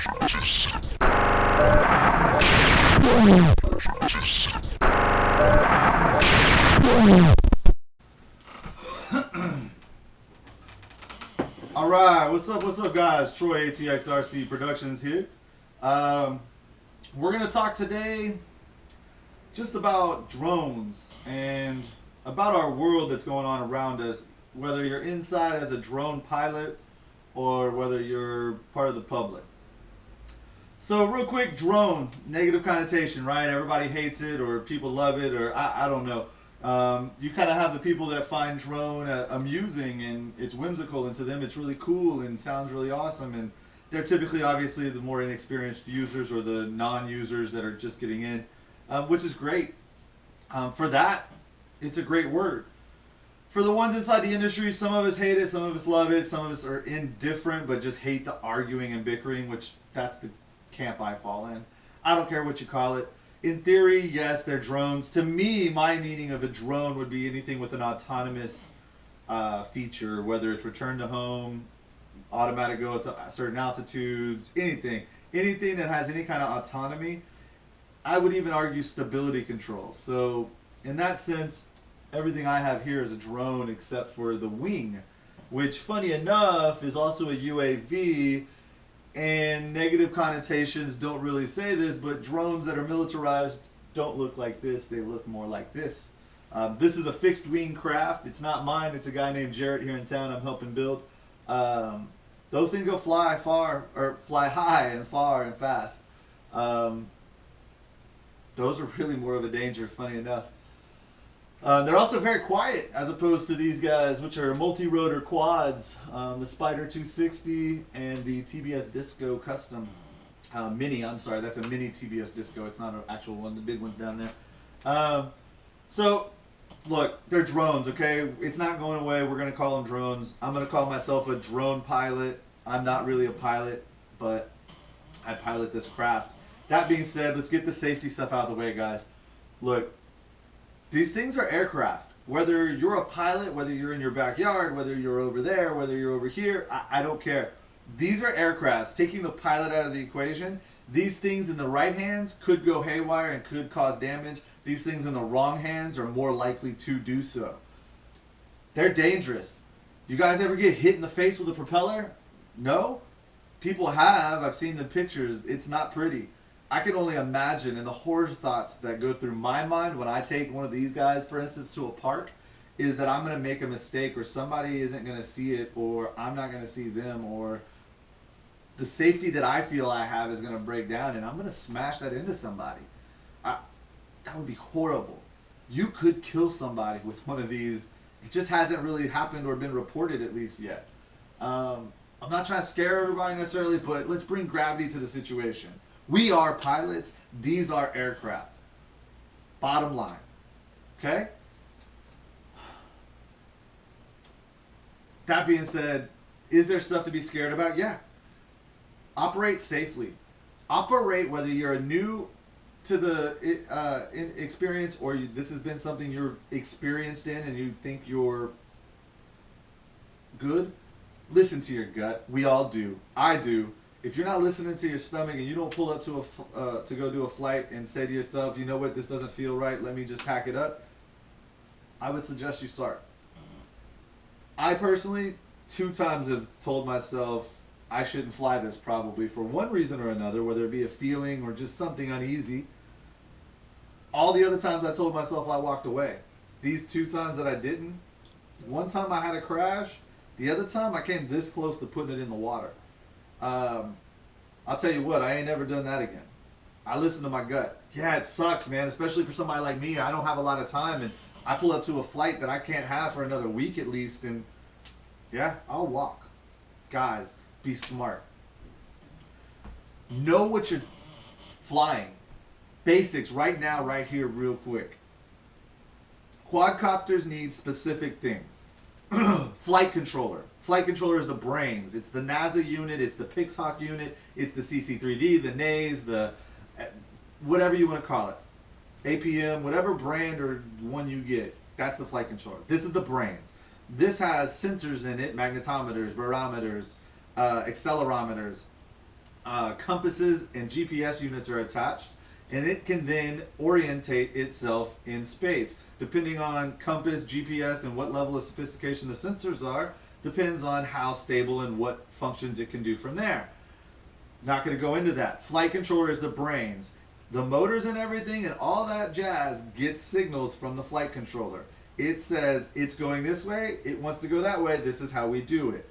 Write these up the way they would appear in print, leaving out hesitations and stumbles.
Alright, what's up guys? Troy ATXRC Productions here. We're going to talk today just about drones and about our world that's going on around us, whether you're inside as a drone pilot or whether you're part of the public. So real quick, drone, negative connotation, right? Everybody hates it or people love it or I don't know. You kind of have the people that find drone amusing and it's whimsical, and to them it's really cool and sounds really awesome, and they're typically obviously the more inexperienced users or the non-users that are just getting in, which is great. For that, it's a great word. For the ones inside the industry, some of us hate it, some of us love it, some of us are indifferent but just hate the arguing and bickering, which that's the camp I fall in. I don't care what you call it. In theory, yes, they're drones. To me, my meaning of a drone would be anything with an autonomous feature, whether it's return to home, automatic go to certain altitudes, anything that has any kind of autonomy. I would even argue stability control. So in that sense, everything I have here is a drone except for the wing, which funny enough is also a UAV. And negative connotations don't really say this, but drones that are militarized don't look like this. They look more like this. This is a fixed wing craft. It's not mine. It's a guy named Jarrett here in town I'm helping build. Those things go fly far, or fly high and far and fast. Those are really more of a danger, funny enough. They're also very quiet as opposed to these guys, which are multi-rotor quads, the Spider 260 and the TBS Disco Custom Mini. I'm sorry, that's a mini TBS Disco. It's not an actual one. The big one's down there. So, look, they're drones, okay? It's not going away. We're going to call them drones. I'm going to call myself a drone pilot. I'm not really a pilot, but I pilot this craft. That being said, let's get the safety stuff out of the way, guys. Look. These things are aircraft. Whether you're a pilot, whether you're in your backyard, whether you're over there, whether you're over here, I don't care. These are aircrafts. Taking the pilot out of the equation, these things in the right hands could go haywire and could cause damage. These things in the wrong hands are more likely to do so. They're dangerous. You guys ever get hit in the face with a propeller? No? People have. I've seen the pictures. It's not pretty. I can only imagine, and the horror thoughts that go through my mind when I take one of these guys, for instance, to a park, is that I'm going to make a mistake, or somebody isn't going to see it, or I'm not going to see them, or the safety that I feel I have is going to break down, and I'm going to smash that into somebody. That would be horrible. You could kill somebody with one of these. It just hasn't really happened or been reported, at least yet. I'm not trying to scare everybody necessarily, but let's bring gravity to the situation. We are pilots. These are aircraft. Bottom line. Okay? That being said, is there stuff to be scared about? Yeah. Operate safely. Operate whether you're new to the experience or this has been something you're experienced in and you think you're good. Listen to your gut. We all do. I do. If you're not listening to your stomach and you don't pull up to to go do a flight and say to yourself, you know what, this doesn't feel right, let me just pack it up, I would suggest you start. I personally, 2 times have told myself I shouldn't fly this probably for one reason or another, whether it be a feeling or just something uneasy. All the other times I told myself I walked away. These 2 times that I didn't, one time I had a crash, the other time I came this close to putting it in the water. I'll tell you what, I ain't never done that again. I listen to my gut. Yeah, it sucks, man, especially for somebody like me. I don't have a lot of time, and I pull up to a flight that I can't have for another week at least, and yeah, I'll walk. Guys, be smart. Know what you're flying. Basics right now, right here, real quick. Quadcopters need specific things. Flight controller. Flight controller is the brains. It's the NASA unit, it's the Pixhawk unit, it's the CC3D, the NAS, the whatever you want to call it. APM, whatever brand or one you get, that's the flight controller. This is the brains. This has sensors in it, magnetometers, barometers, accelerometers, compasses and GPS units are attached, and it can then orientate itself in space. Depending on compass, GPS, and what level of sophistication the sensors are, depends on how stable and what functions it can do from there. Not going to go into that. Flight controller is the brains. The motors and everything and all that jazz gets signals from the flight controller. It says it's going this way, it wants to go that way, this is how we do it.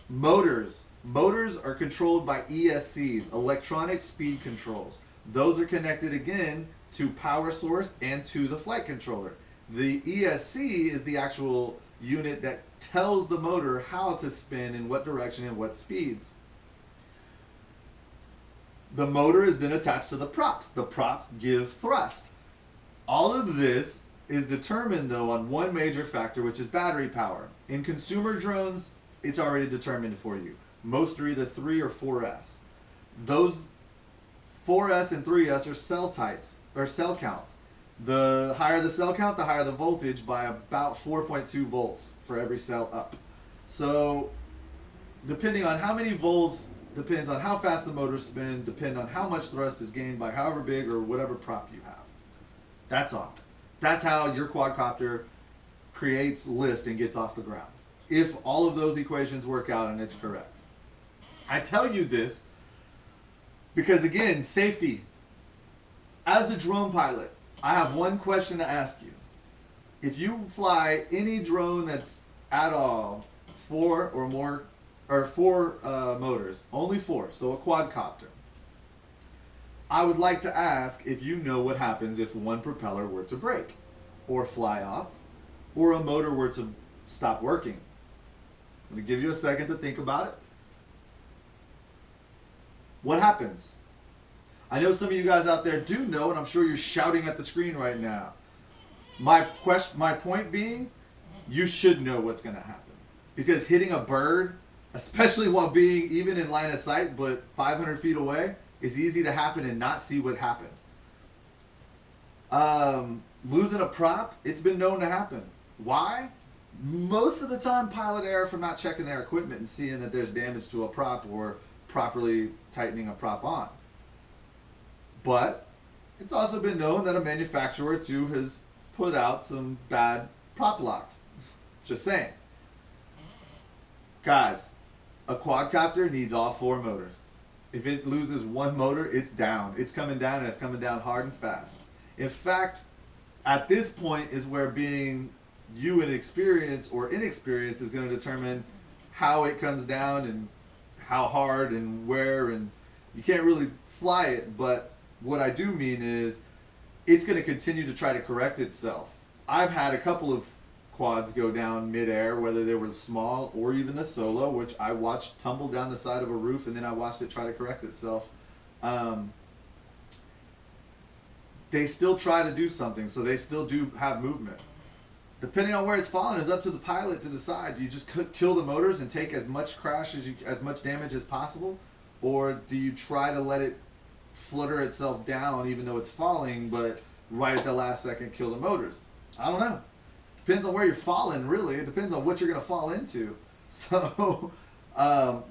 Motors. Motors are controlled by ESCs, electronic speed controls. Those are connected again to power source and to the flight controller. The ESC is the actual unit that tells the motor how to spin, in what direction and what speeds. The motor is then attached to the props. The props give thrust. All of this is determined though on one major factor, which is battery power. In consumer drones, it's already determined for you. Most are either 3 or 4S. Those 4S and 3S are cell types, or cell counts. The higher the cell count, the higher the voltage by about 4.2 volts for every cell up. So depending on how many volts, depends on how fast the motors spin, depend on how much thrust is gained by however big or whatever prop you have. That's all. That's how your quadcopter creates lift and gets off the ground, if all of those equations work out and it's correct. I tell you this because, again, safety. As a drone pilot, I have one question to ask you. If you fly any drone that's at all 4 or more, or 4 motors, only 4, so a quadcopter, I would like to ask if you know what happens if one propeller were to break or fly off, or a motor were to stop working. I'm going to give you a second to think about it. What happens? I know some of you guys out there do know, and I'm sure you're shouting at the screen right now. My point being, you should know what's going to happen. Because hitting a bird, especially while being even in line of sight but 500 feet away, is easy to happen and not see what happened. Losing a prop, it's been known to happen. Why? Most of the time pilot error from not checking their equipment and seeing that there's damage to a prop or properly tightening a prop on. But it's also been known that a manufacturer or two has put out some bad prop locks. Just saying. Guys, a quadcopter needs all 4 motors. If it loses one motor, it's down. It's coming down, and it's coming down hard and fast. In fact, at this point is where being you in experience or inexperience is going to determine how it comes down and how hard and where, and you can't really fly it, but what I do mean is it's going to continue to try to correct itself. I've had a couple of quads go down mid-air, whether they were small or even the Solo, which I watched tumble down the side of a roof, and then I watched it try to correct itself. They still try to do something, so they still do have movement. Depending on where it's falling, it's up to the pilot to decide. Do you just kill the motors and take as much crash as much damage as possible, or do you try to let it flutter itself down even though it's falling, but right at the last second kill the motors? I don't know. Depends on where you're falling, really. It depends on what you're going to fall into. So,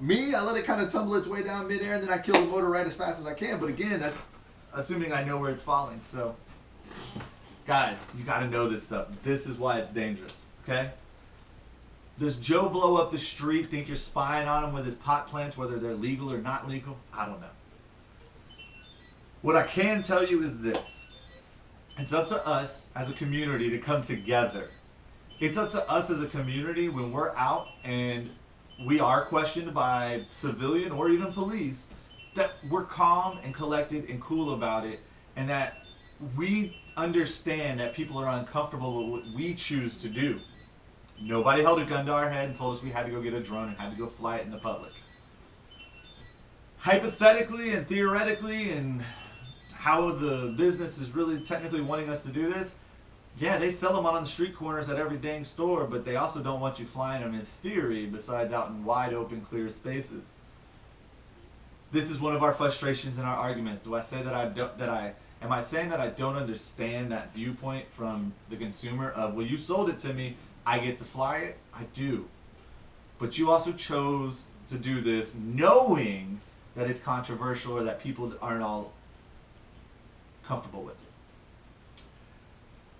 me, I let it kind of tumble its way down midair, and then I kill the motor right as fast as I can. But again, that's assuming I know where it's falling. So, guys, you got to know this stuff. This is why it's dangerous, okay? Does Joe blow up the street think you're spying on him with his pot plants, whether they're legal or not legal? I don't know. What I can tell you is this. It's up to us as a community to come together. It's up to us as a community when we're out and we are questioned by civilian or even police, that we're calm and collected and cool about it, and that we understand that people are uncomfortable with what we choose to do. Nobody held a gun to our head and told us we had to go get a drone and had to go fly it in the public. Hypothetically and theoretically, and how the business is really technically wanting us to do this, yeah, they sell them on the street corners at every dang store, but they also don't want you flying them in theory, besides out in wide open, clear spaces. This is one of our frustrations in our arguments. Do I say that am I saying that I don't understand that viewpoint from the consumer of, well, you sold it to me, I get to fly it? I do. But you also chose to do this knowing that it's controversial or that people aren't all comfortable with it.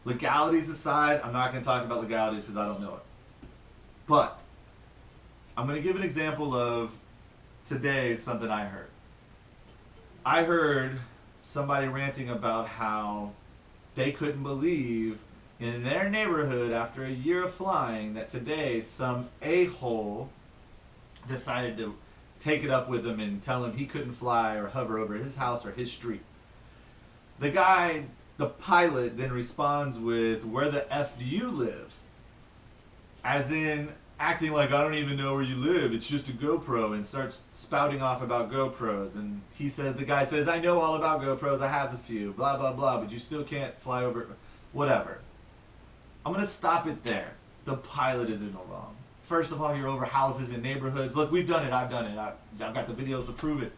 Legalities aside, I'm not going to talk about legalities because I don't know it. But I'm going to give an example of today something I heard. I heard somebody ranting about how they couldn't believe in their neighborhood after a year of flying that today some a-hole decided to take it up with him and tell him he couldn't fly or hover over his house or his street. The guy, the pilot, then responds with, "Where the F do you live?" As in, acting like I don't even know where you live, it's just a GoPro, and starts spouting off about GoPros. And the guy says, "I know all about GoPros, I have a few, blah, blah, blah, but you still can't fly over," whatever. I'm going to stop it there. The pilot is in the wrong. First of all, you're over houses and neighborhoods. Look, we've done it, I've done it. I've got the videos to prove it.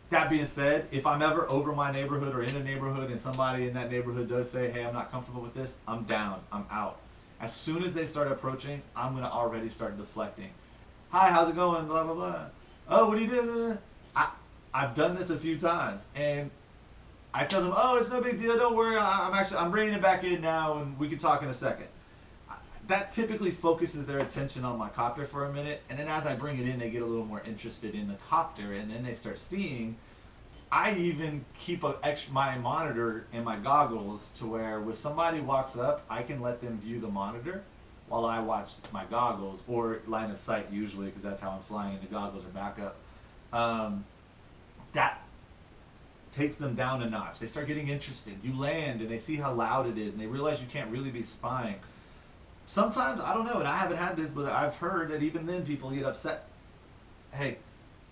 That being said, if I'm ever over my neighborhood or in a neighborhood and somebody in that neighborhood does say, "Hey, I'm not comfortable with this," I'm down, I'm out. As soon as they start approaching, I'm going to already start deflecting. "Hi, how's it going? Blah, blah, blah. Oh, what do you do?" I've done this a few times, and I tell them, "Oh, it's no big deal. Don't worry. I'm bringing it back in now, and we can talk in a second." That typically focuses their attention on my copter for a minute, and then as I bring it in, they get a little more interested in the copter, and then they start seeing. I even keep my monitor and my goggles to where if somebody walks up, I can let them view the monitor while I watch my goggles, or line of sight usually, because that's how I'm flying and the goggles are back up. That takes them down a notch. They start getting interested. You land and they see how loud it is, and they realize you can't really be spying. Sometimes, I don't know, and I haven't had this, but I've heard that even then people get upset. Hey,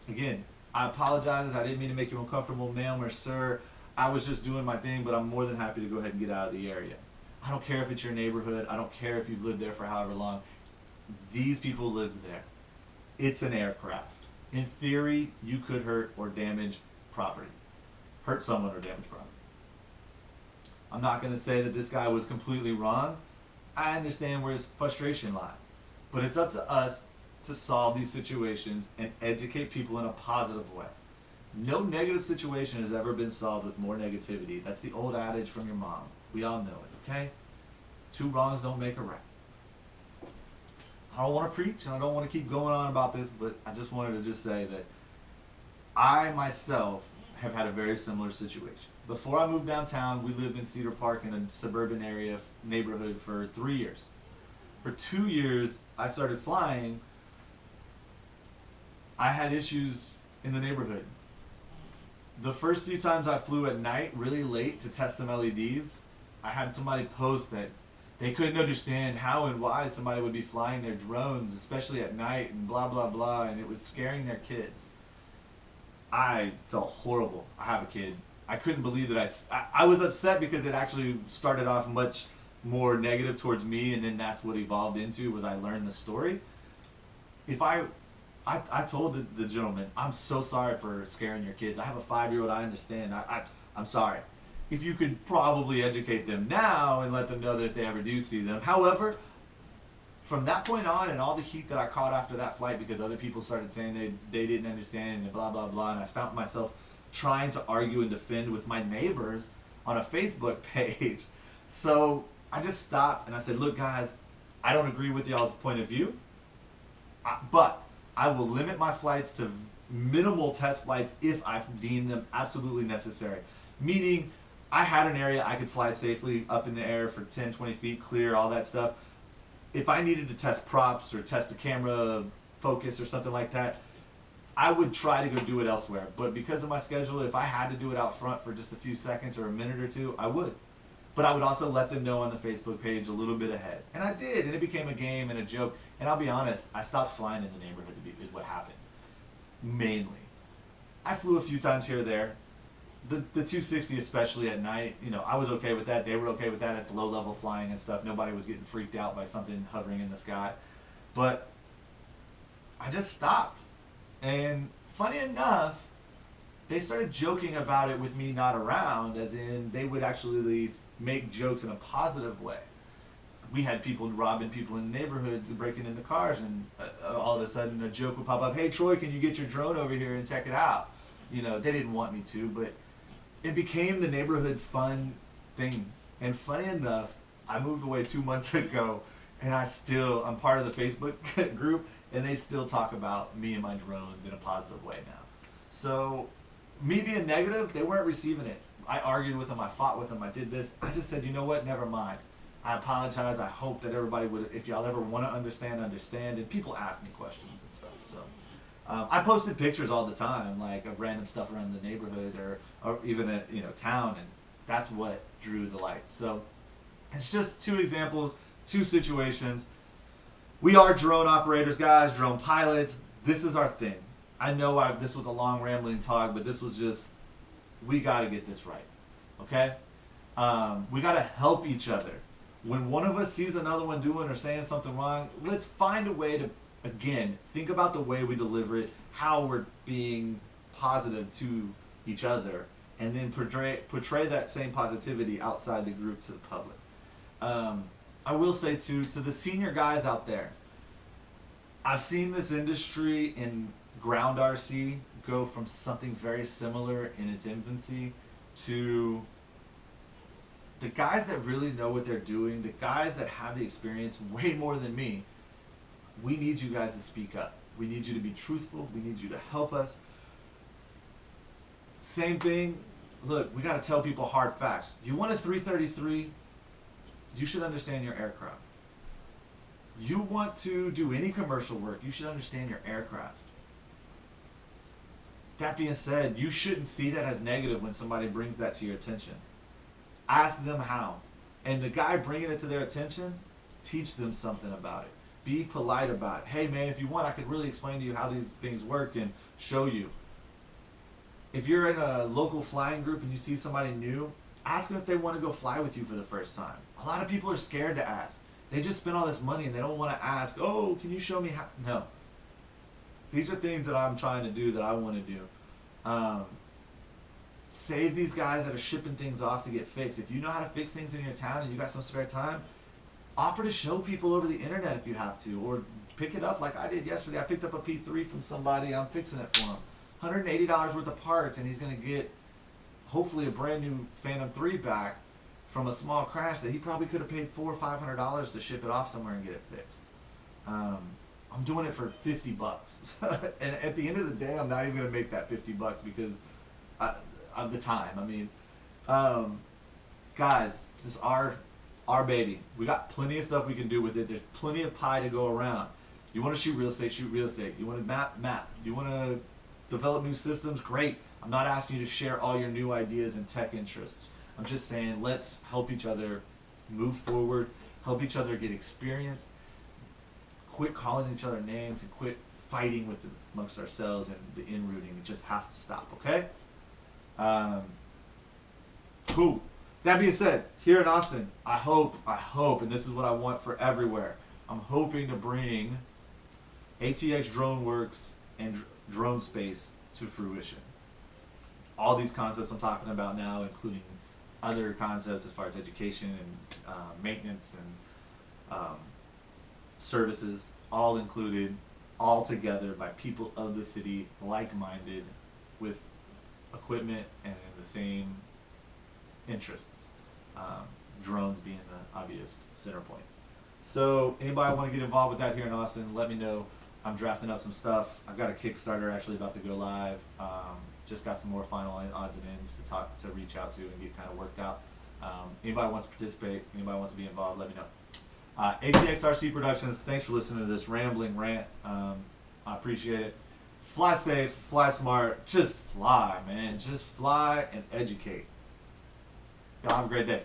again, I apologize. I didn't mean to make you uncomfortable, ma'am or sir. I was just doing my thing, but I'm more than happy to go ahead and get out of the area. I don't care if it's your neighborhood. I don't care if you've lived there for however long. These people lived there. It's an aircraft. In theory, you could hurt or damage property. Hurt someone or damage property. I'm not going to say that this guy was completely wrong. I understand where his frustration lies. But it's up to us to solve these situations and educate people in a positive way. No negative situation has ever been solved with more negativity. That's the old adage from your mom. We all know it, okay? Two wrongs don't make a right. I don't want to preach and I don't want to keep going on about this, but I just wanted to just say that I myself have had a very similar situation. Before I moved downtown, we lived in Cedar Park in a suburban area neighborhood for 3 years. For 2 years, I started flying. I had issues in the neighborhood. The first few times I flew at night, really late, to test some LEDs, I had somebody post that they couldn't understand how and why somebody would be flying their drones, especially at night, and blah, blah, blah, and it was scaring their kids. I felt horrible. I have a kid. I couldn't believe that I was upset because it actually started off much more negative towards me, and then that's what evolved into was I learned the story. If I told the gentleman, "I'm so sorry for scaring your kids. I have a 5-year-old, I understand. I'm sorry. If you could probably educate them now and let them know that if they ever do see them." However, from that point on and all the heat that I caught after that flight because other people started saying they didn't understand and blah, blah, blah, and I found myself trying to argue and defend with my neighbors on a Facebook page. So I just stopped and I said, "Look guys, I don't agree with y'all's point of view, but I will limit my flights to minimal test flights if I deem them absolutely necessary." Meaning, I had an area I could fly safely up in the air for 10, 20 feet, clear, all that stuff. If I needed to test props or test a camera focus or something like that, I would try to go do it elsewhere. But because of my schedule, if I had to do it out front for just a few seconds or a minute or two, I would. But I would also let them know on the Facebook page a little bit ahead. And I did, and it became a game and a joke. And I'll be honest, I stopped flying in the neighborhood is what happened. Mainly. I flew a few times here or there. The 260 especially at night, I was okay with that. They were okay with that. It's low level flying and stuff. Nobody was getting freaked out by something hovering in the sky. But I just stopped. And funny enough, they started joking about it with me not around, as in they would actually make jokes in a positive way. we had people robbing people in the neighborhood, breaking into cars, and all of a sudden a joke would pop up, hey Troy, can you get your drone over here and check it out? You know, they didn't want me to, but it became the neighborhood fun thing. And funny enough, I moved away 2 months ago, and I'm part of the Facebook group, and they still talk about me and my drones in a positive way now. So me being negative, they weren't receiving it. I argued with them, I fought with them, I did this. I just said, you know what, never mind. I apologize. I hope that everybody would, if y'all ever want to understand. And people ask me questions and stuff. So I posted pictures all the time, like of random stuff around the neighborhood or even at town, and that's what drew the lights. So it's just 2 examples, 2 situations. We are drone operators, guys, drone pilots. This is our thing. I know this was a long rambling talk, but this was just, we got to get this right, okay? We got to help each other. When one of us sees another one doing or saying something wrong, let's find a way to, again, think about the way we deliver it, how we're being positive to each other, and then portray that same positivity outside the group to the public. I will say to the senior guys out there, I've seen this industry in ground RC go from something very similar in its infancy to the guys that really know what they're doing, the guys that have the experience way more than me. We need you guys to speak up. We need you to be truthful. We need you to help us. Same thing. Look, we got to tell people hard facts. You want a 333, you should understand your aircraft. You want to do any commercial work, you should understand your aircraft. That being said, you shouldn't see that as negative when somebody brings that to your attention. Ask them how. And the guy bringing it to their attention, teach them something about it. Be polite about it. Hey man, if you want, I could really explain to you how these things work and show you. If you're in a local flying group and you see somebody new, ask them if they want to go fly with you for the first time. A lot of people are scared to ask. They just spend all this money and they don't want to ask, oh, can you show me how? No. These are things that I'm trying to do, that I want to do. Save these guys that are shipping things off to get fixed. If you know how to fix things in your town and you got some spare time, offer to show people over the internet if you have to, or pick it up like I did yesterday. I picked up a P3 from somebody. I'm fixing it for him. $180 worth of parts, and he's going to get hopefully a brand new Phantom 3 back from a small crash that he probably could have paid $400 or $500 to ship it off somewhere and get it fixed. I'm doing it for $50. And at the end of the day, I'm not even going to make that $50 because of the time. I mean, guys, this is our baby. We got plenty of stuff we can do with it. There's plenty of pie to go around. You want to shoot real estate, shoot real estate. You want to map. You want to develop new systems, great. I'm not asking you to share all your new ideas and tech interests. I'm just saying, let's help each other move forward, help each other get experience, quit calling each other names, and quit fighting amongst ourselves and the in-routing. It just has to stop, okay? Cool. That being said, here in Austin, I hope, and this is what I want for everywhere, I'm hoping to bring ATX DroneWorks and Drone Space to fruition. All these concepts I'm talking about now, including other concepts as far as education and maintenance and services, all included, all together by people of the city, like-minded, with equipment and in the same interests. Drones being the obvious center point. So anybody want to get involved with that here in Austin, let me know. I'm drafting up some stuff. I've got a Kickstarter actually about to go live. Just got some more final odds and ends to reach out to and get kind of worked out. Anybody wants to participate, anybody wants to be involved, let me know. ATXRC Productions, thanks for listening to this rambling rant. I appreciate it. Fly safe, fly smart, just fly, man. Just fly and educate. Y'all have a great day.